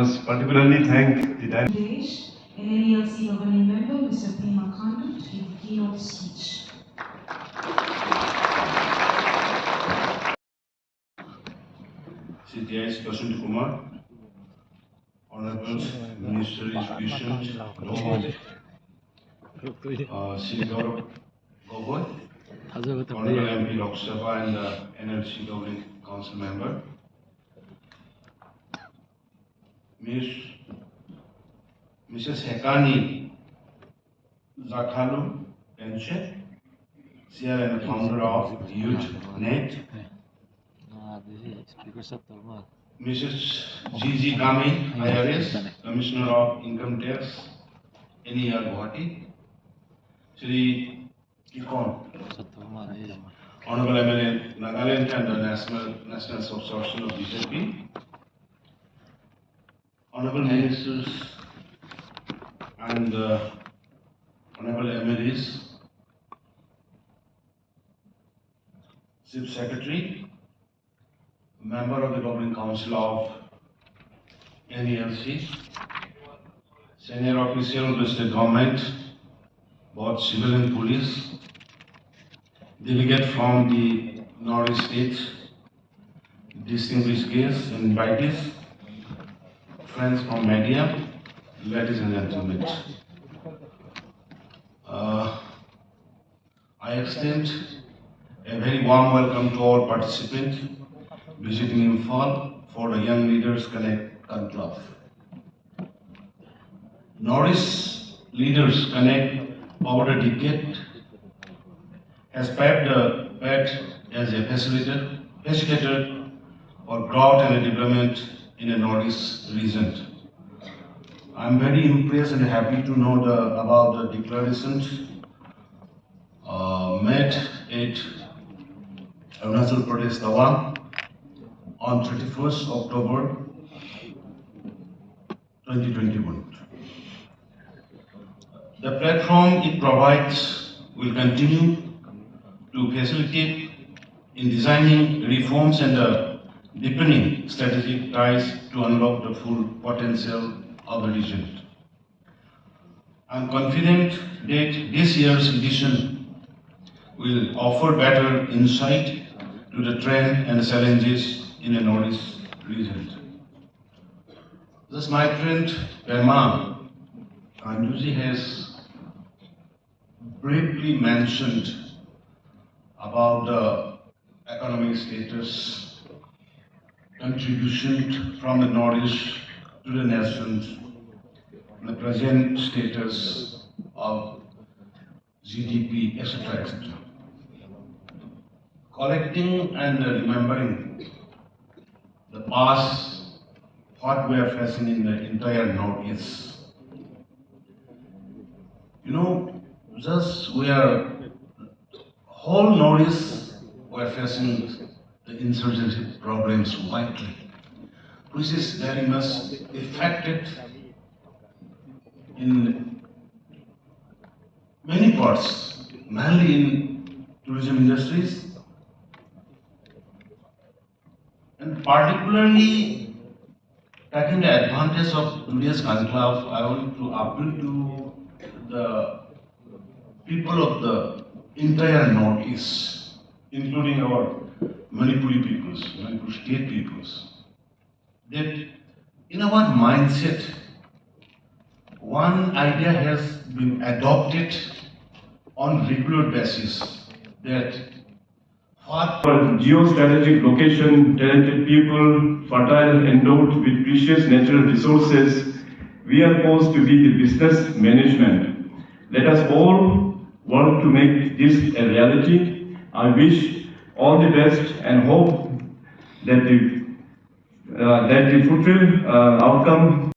must particularly thank the Pradesh and NELC governing member Mr. Pema Khandu to give the keynote speech. CTI's Basant Kumar, Honorable Minister Education, Sri Gaurav Gogoi, Honorable MP Lok Sabha and NLC Governing Council member, Mrs. Hekani Zakhalu Penche, Chair and founder of Youth Net, Mrs. Gigi Kami, IRS, Commissioner of Income Tax, NER Guwahati, Shri Kikon, Honorable MLA Nagaland and the National Association of BJP, Honorable Ministers and Honorable MLAs, Chief Secretary, Member of the Governing Council of NELC, Senior Official of the State Government, both civil and police, delegate from the Northeast states, distinguished guests and invitees, friends from media, ladies and gentlemen. I extend a very warm welcome to all participants visiting Imphal for the Young Leaders Connect Conclave. Northeast Leaders Connect over a decade has paved the path as a facilitator for growth and development in the Northeast region. I am very impressed and happy to know about the declaration made at Arunachal Pradesh, Tawang, on 31st October 2021. The platform it provides will continue to facilitate in designing reforms and deepening strategic ties to unlock the full potential of the region. I am confident that this year's edition will offer better insight to the trend and challenges in the Northeast region. Thus, my friend Pema Khandu has briefly mentioned about the economic status, contribution from the Northeast to the nation, the present status of GDP, etc., etc. Collecting and remembering the past, what we are facing in the entire Northeast. You know, just we are whole Northeast we are facing the insurgency problems widely, which is very much affected in many parts, mainly in tourism industries, and particularly taking the advantage of today's conclave. I want to appeal to the people of the entire Northeast, including our Manipuri peoples, Manipur state peoples, that in our mindset, one idea has been adopted on regular basis that for geostrategic location, talented people, fertile, endowed with precious natural resources, we are posed to be the business management. Let us all work to make this a reality. I wish all the best and hope that the fulfilled outcome